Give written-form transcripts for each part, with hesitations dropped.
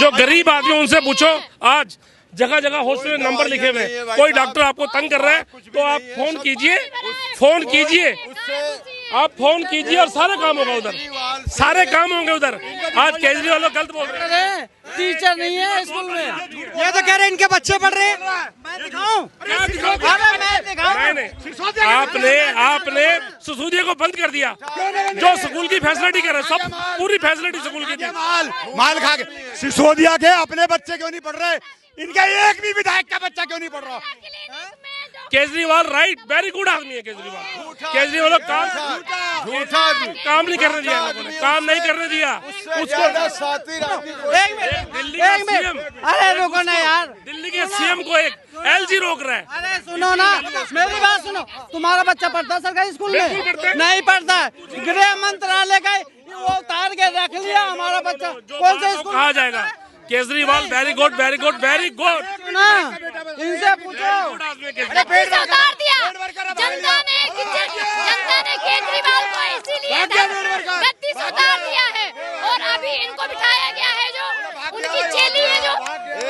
जो गरीब आदमी उनसे पूछो, आज जगह जगह हॉस्पिटल नंबर लिखे हुए, कोई डॉक्टर आपको तंग कर रहा है तो आप फोन कीजिए, आप फोन कीजिए और सारे काम होगा उधर, सारे काम होंगे उधर। आज केजरीवाल लोग गलत बोल रहे हैं, टीचर नहीं है स्कूल में, ये तो कह रहे हैं इनके बच्चे पढ़ रहे हैं। मैं दिखाऊं? आपने सिसोदिया को बंद कर दिया, जो स्कूल की फैसिलिटी कर रहे, सब पूरी फैसिलिटी स्कूल की थी। माल खा के सिसोदिया के अपने बच्चे क्यों नहीं पढ़ रहे? इनका एक भी विधायक का बच्चा क्यों नहीं पढ़ रहा? केजरीवाल राइट, वेरी गुड आदमी है केजरीवाल लोग काम नहीं करने दिया, लोगों ने काम नहीं करने दिया उसको। अरे रुको ना यार, दिल्ली के सीएम को एक एलजी रोक रहा है। अरे सुनो ना, मेरी बात सुनो, तुम्हारा बच्चा पढ़ता है सरकारी स्कूल में? नहीं पढ़ता है। गृह मंत्रालय का वो उतार के रख लिया हमारा बच्चा, कौन से स्कूल कहा जाएगा? Kejriwal very good, very good, very good ना, इनसे पूछो। उतार दिया जनता ने केजरीवाल को, इसीलिए गद्दी से उतार दिया है। और अभी इनको बिठाया गया है, जो उनकी चेली है,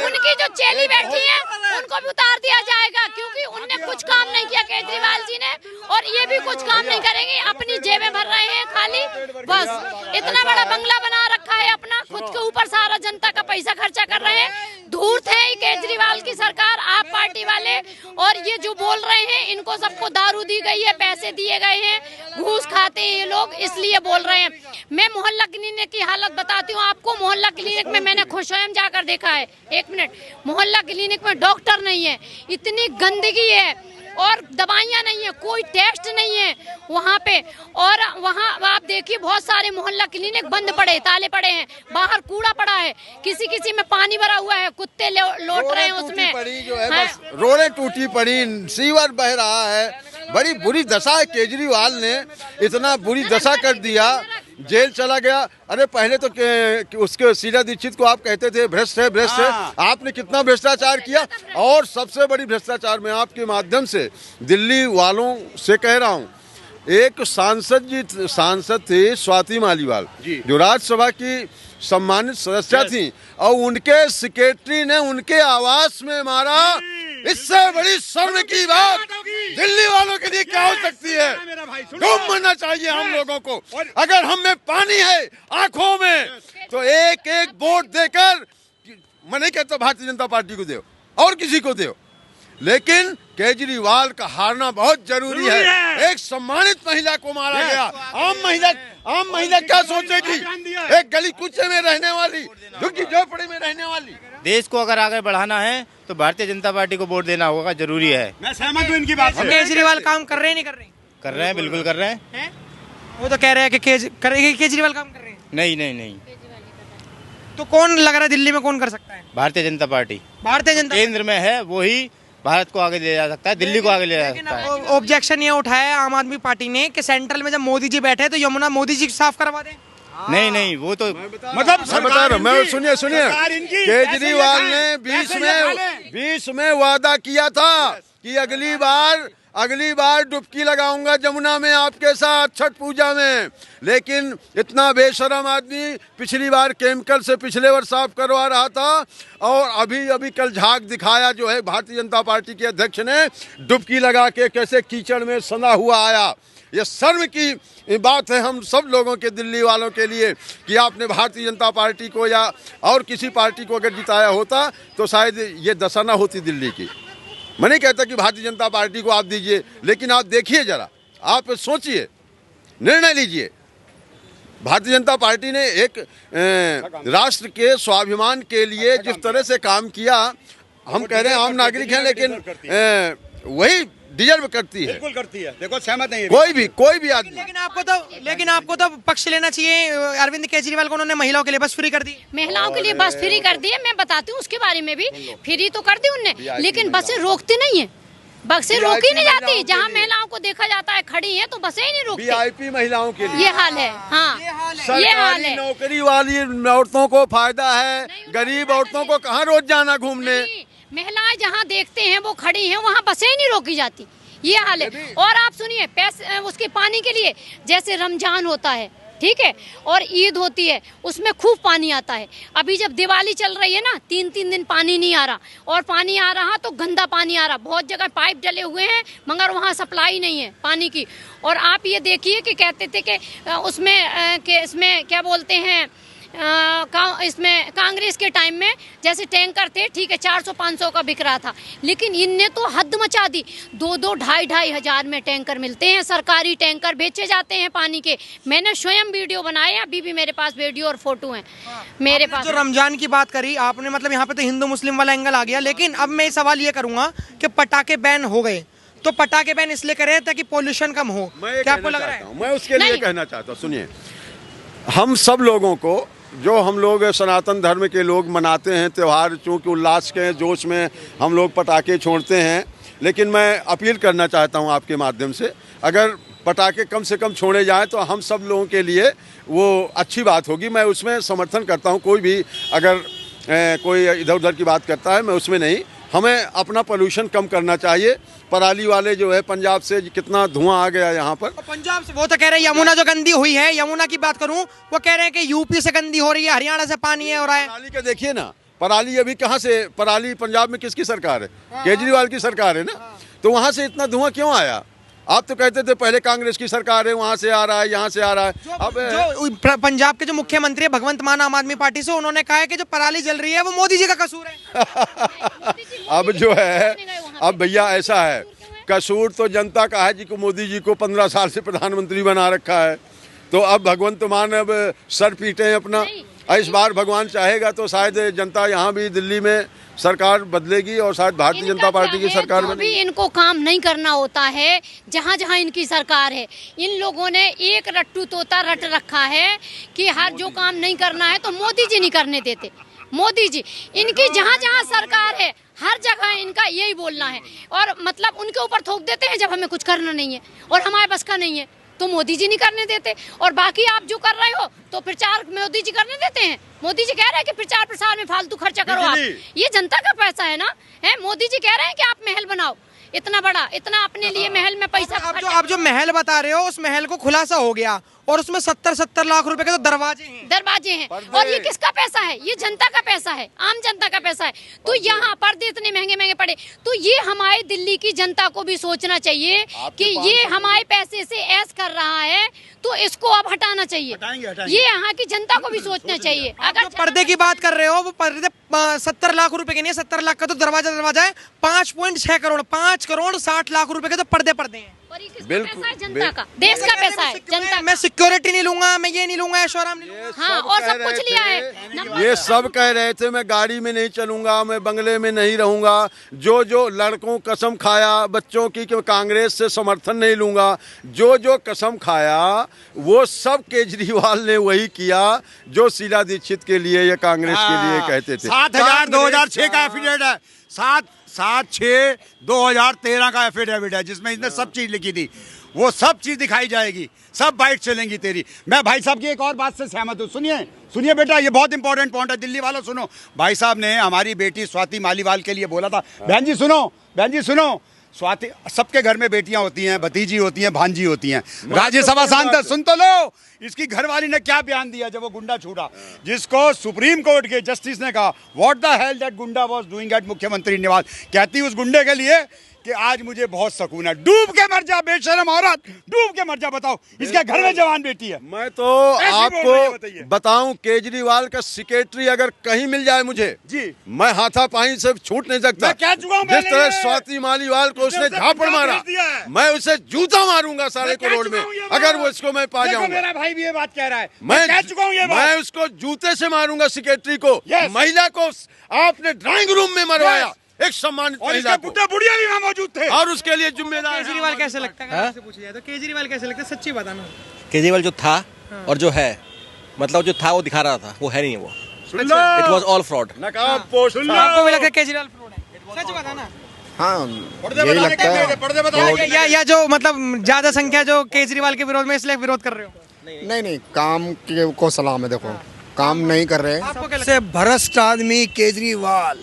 उनकी जो चेली बैठी है उनको भी उतार दिया जाएगा, क्योंकि उनने कुछ काम नहीं किया केजरीवाल जी ने, और ये भी कुछ काम नहीं करेंगे, अपनी जेबें भर रहे हैं खाली। बस इतना बड़ा बंगला बना रखा है अपना, खुद के ऊपर सारा जनता का पैसा खर्चा कर रहे हैं। धूर्त है केजरीवाल की सरकार, आप पार्टी वाले। और ये जो बोल रहे हैं, इनको सबको दारू दी गई है, पैसे दिए गए हैं, घूस खाते हैं ये लोग, इसलिए बोल रहे हैं। मैं मोहल्ला क्लिनिक की हालत बताती हूँ आपको। मोहल्ला क्लिनिक में मैंने खुद स्वयं जाकर देखा है। एक मिनट, मोहल्ला क्लिनिक में डॉक्टर नहीं है, इतनी गंदगी है, और दवाइयाँ नहीं है, कोई टेस्ट नहीं है वहाँ पे। और वहाँ आप देखिए बहुत सारे मोहल्ला क्लिनिक बंद पड़े, ताले पड़े हैं, बाहर कूड़ा पड़ा है, किसी में पानी भरा हुआ है, कुत्ते लौट रहे हैं उसमें, रोडें टूटी पड़ी, सीवर बह रहा है, बड़ी बुरी दशा है। केजरीवाल ने इतना बुरी दशा कर दिया, जेल चला गया। अरे पहले तो उसके शीला दीक्षित को आप कहते थे भ्रष्ट है, भ्रष्ट है। आपने कितना भ्रष्टाचार किया। और सबसे बड़ी भ्रष्टाचार मैं आपके माध्यम से दिल्ली वालों से कह रहा हूँ, एक सांसद थे स्वाति मालीवाल, जो राज्यसभा की सम्मानित सदस्य थी, और उनके सेक्रेटरी ने उनके आवास में मारा। इससे बड़ी शर्म की बात दिल्ली वालों के लिए क्या हो सकती है? डूब मरना चाहिए हम लोगों को। अगर हम में पानी है आंखों में, तो एक एक वोट देकर, मैं नहीं कहता भारतीय जनता पार्टी को दो और किसी को दो, लेकिन केजरीवाल का हारना बहुत जरूरी है। एक सम्मानित महिला को मारा गया। आम महिला क्या सोचेगी? एक गली कुचे में रहने वाली, झुग्गी झोपड़ी में रहने वाली। देश को अगर आगे बढ़ाना है तो भारतीय जनता पार्टी को वोट देना होगा, जरूरी है। मैं सहमत हूँ इनकी बात से। केजरीवाल काम कर रहे हैं, नहीं कर रहे? कर रहे हैं, बिल्कुल कर रहे हैं। वो तो कह रहे हैं कि केजरीवाल काम कर रहे हैं। नहीं, तो कौन लग रहा है दिल्ली में, कौन कर सकता है? भारतीय जनता पार्टी। भारतीय जनता केंद्र में है, वही भारत को आगे ले जा सकता है, दिल्ली को आगे ले जा सकता है। ऑब्जेक्शन ये उठाया आम आदमी पार्टी ने कि सेंट्रल में जब मोदी जी बैठे तो यमुना मोदी जी साफ करवा दें। नहीं, वो तो मतलब मैं बता रहा हूँ, मैं सुनिए, केजरीवाल ने 20 में वादा किया था कि अगली बार डुबकी लगाऊंगा जमुना में आपके साथ छठ पूजा में। लेकिन इतना बेशरम आदमी पिछली बार केमिकल से पिछले वर्ष साफ करवा रहा था, और अभी कल झाग दिखाया जो है भारतीय जनता पार्टी के अध्यक्ष ने, डुबकी लगा के कैसे कीचड़ में सना हुआ आया। ये शर्म की बात है हम सब लोगों के, दिल्ली वालों के लिए, कि आपने भारतीय जनता पार्टी को या और किसी पार्टी को अगर जिताया होता तो शायद ये दशा ना होती दिल्ली की। मैं नहीं कहता कि भारतीय जनता पार्टी को आप दीजिए, लेकिन आप देखिए जरा, आप सोचिए, निर्णय लीजिए। भारतीय जनता पार्टी ने एक राष्ट्र के स्वाभिमान के लिए जिस तरह से काम किया, हम कह रहे हैं आम नागरिक हैं, लेकिन वही डिजर्व करती है। बिल्कुल करती है। देखो सहमत नहीं है कोई भी आदमी। लेकिन आपको तो पक्ष लेना चाहिए। अरविंद केजरीवाल को उन्होंने महिलाओं के लिए बस फ्री कर दी। महिलाओं के लिए बस फ्री कर दी है, मैं बताती हूँ उसके बारे में भी। फ्री तो कर दी उनने, लेकिन बसें रोकती नहीं है, बसें रोकी नहीं जाती। जहाँ महिलाओं को देखा जाता है खड़ी है तो बसें ही नहीं रोकती। VIP महिलाओं के लिए ये हाल है। हाँ, ये हाल है। नौकरी वाली औरतों को फायदा है, गरीब औरतों को कहाँ रोज जाना घूमने। महिलाएं जहाँ देखते हैं वो खड़ी हैं, वहाँ बसें ही नहीं रोकी जाती। ये हाल है। और आप सुनिए, पैसे उसके पानी के लिए, जैसे रमजान होता है, ठीक है, और ईद होती है उसमें खूब पानी आता है। अभी जब दिवाली चल रही है ना, 3-3 दिन पानी नहीं आ रहा, और पानी आ रहा तो गंदा पानी आ रहा। बहुत जगह पाइप डले हुए हैं मगर वहाँ सप्लाई नहीं है पानी की। और आप ये देखिए कि कहते थे कि इसमें क्या बोलते हैं, इसमें कांग्रेस के टाइम में जैसे टैंकर थे, ठीक है, 400-500 का बिक रहा था, लेकिन इनने तो हद मचा दी। 2-2, 2.5 हजार में टैंकर मिलते हैं, सरकारी टैंकर बेचे जाते हैं पानी के। मैंने स्वयं वीडियो बनाए, अभी भी मेरे पास वीडियो और फोटो हैं मेरे पास। जो रमजान की बात करी आपने, मतलब यहाँ पे तो हिंदू मुस्लिम वाला एंगल आ गया, लेकिन अब मैं सवाल ये करूंगा कि पटाखे बैन हो गए, तो पटाखे बैन इसलिए करे ताकि पोल्यूशन कम हो, क्या आपको लग रहा है? मैं उसके लिए कहना चाहता हूँ, सुनिए, हम सब लोगों को, जो हम लोग सनातन धर्म के लोग मनाते हैं त्यौहार, चूँकि उल्लास के जोश में हम लोग पटाखे छोड़ते हैं, लेकिन मैं अपील करना चाहता हूं आपके माध्यम से, अगर पटाखे कम से कम छोड़े जाएं तो हम सब लोगों के लिए वो अच्छी बात होगी। मैं उसमें समर्थन करता हूं, कोई भी अगर कोई इधर उधर की बात करता है, मैं उसमें नहीं। हमें अपना पोल्यूशन कम करना चाहिए। पराली वाले जो है पंजाब से कितना धुआं आ गया यहाँ पर, पंजाब से वो तो कह रहे हैं यमुना जो गंदी हुई है, यमुना की बात करूं, वो कह रहे हैं कि यूपी से गंदी हो रही है, हरियाणा से पानी है हो रहा है। पराली का देखिए ना, पराली अभी कहाँ से, पराली पंजाब में किसकी सरकार है? केजरीवाल की सरकार है ना, तो वहाँ से इतना धुआं क्यों आया? आप तो कहते थे पहले कांग्रेस की सरकार है, वहाँ से आ रहा है, यहाँ से आ रहा है। अब जो पंजाब के जो मुख्यमंत्री है भगवंत मान, आम आदमी पार्टी से, उन्होंने कहा है कि जो पराली जल रही है वो मोदी जी का कसूर है। अब जो है, अब भैया ऐसा है, कसूर तो जनता का है जी को, मोदी जी को 15 साल से प्रधानमंत्री बना रखा है, तो अब भगवंत मान अब सर पीटे अपना। इस बार भगवान चाहेगा तो शायद जनता यहाँ भी दिल्ली में सरकार बदलेगी और शायद भारतीय जनता पार्टी की सरकार बनेगी। इनको काम नहीं करना होता है जहाँ जहाँ इनकी सरकार है। इन लोगों ने एक रट्टू तोता रट रखा है कि हर जो काम नहीं करना है तो मोदी जी नहीं करने देते। मोदी जी, इनकी जहाँ जहाँ सरकार है हर जगह इनका यही बोलना है, और मतलब उनके ऊपर थोप देते हैं जब हमें कुछ करना नहीं है और हमारे बस का नहीं है तो मोदी जी नहीं करने देते। और बाकी आप जो कर रहे हो तो प्रचार मोदी जी करने देते हैं। मोदी जी कह रहे हैं कि प्रचार प्रसार में फालतू खर्चा करो आप, ये जनता का पैसा है ना, है। मोदी जी कह रहे हैं कि आप महल बनाओ इतना बड़ा, इतना अपने लिए महल में पैसा। आप जो महल बता रहे हो उस महल को खुलासा हो गया और उसमें 70-70 लाख रुपए के तो दरवाजे हैं। और ये किसका पैसा है? ये जनता का पैसा है, आम जनता का पैसा है। तो यहाँ पर्दे इतने महंगे महंगे पड़े, तो ये हमारे दिल्ली की जनता को भी सोचना चाहिए कि ये हमारे पैसे से ऐश कर रहा है तो इसको अब हटाना चाहिए। ये यहाँ की जनता को भी सोचना चाहिए। अगर पर्दे की बात कर रहे हो, वो पर्दे 70 लाख रुपए के नहीं है, 70 लाख का तो दरवाजा है। 5.6 करोड़, 5 करोड़ 60 लाख रुपए के तो पर्दे हैं। बिल्कुल, जनता का, देश का पैसा है, जनता। मैं सिक्योरिटी नहीं लूंगा, मैं ये नहीं लूंगा, ऐश्वर्याम नहीं लूंगा, हाँ, और सब कुछ लिया है। ये सब कह रहे थे मैं गाड़ी में नहीं चलूंगा, मैं बंगले में नहीं रहूंगा। जो लड़कों कसम खाया बच्चों की कि कांग्रेस से समर्थन नहीं लूंगा, जो कसम खाया वो सब केजरीवाल ने वही किया जो शीला दीक्षित के लिए या कांग्रेस के लिए कहते थे। 7,000 2006 का एफिडेविट है, 7/6/2013 का एफिडेविट है, जिसमें इसने सब चीज लिखी थी। वो सब चीज दिखाई जाएगी, सब बाइट चलेंगी तेरी। मैं भाई साहब की एक और बात से सहमत हूँ। सुनिए बेटा, ये बहुत इंपॉर्टेंट पॉइंट है, दिल्ली वालों सुनो। भाई साहब ने हमारी बेटी स्वाति मालीवाल के लिए बोला था, बहन जी सुनो, स्वाति, सबके घर में बेटियां होती हैं, भतीजी होती हैं, भांजी होती हैं। राज्यसभा सांसद सुन तो लो, इसकी घरवाली ने क्या बयान दिया जब वो गुंडा छूटा, जिसको सुप्रीम कोर्ट के जस्टिस ने कहा व्हाट द हेल दैट गुंडा वाज डूइंग एट मुख्यमंत्री निवास। कहती उस गुंडे के लिए कि आज मुझे बहुत सुकून है। डूब के मर जा बेशरम औरत, डूब के मर जा। बताओ, इसके घर में जवान बेटी है। मैं तो आपको बताऊं, केजरीवाल का सेक्रेटरी अगर कहीं मिल जाए मुझे जी, मैं हाथापाई से छूट नहीं सकता। जिस तरह स्वाति मालीवाल को उसने झापड़ मारा, मैं उसे जूता मारूंगा सारे करोड़ में, अगर वो इसको मैं पा जाऊंगा। मेरा भाई भी ये बात कह रहा है, मैं उसको जूते से मारूंगा सेक्रेटरी को। महिला को आपने ड्राइंग रूम में मरवाया, एक सम्मानित महिला को, बुढ़िया भी वहाँ मौजूद थे, और उसके लिए जिम्मेदार। केजरीवाल कैसे लगता है? पूछा जाए तो केजरीवाल कैसे लगता है? सच्ची बताना। केजरीवाल जो था और जो है, मतलब जो था वो दिखा रहा था, वो है नहीं, वो इट वाज ऑल फ्रॉड। आपको भी लगता है केजरीवाल फ्रॉड है? सच बताना। हाँ, यही लगता है। या जो मतलब ज्यादा संख्या जो केजरीवाल के विरोध में इसलिए विरोध कर रहे हो? नहीं, काम को सलाम है। देखो, काम नहीं कर रहे हैं। भ्रष्ट आदमी केजरीवाल।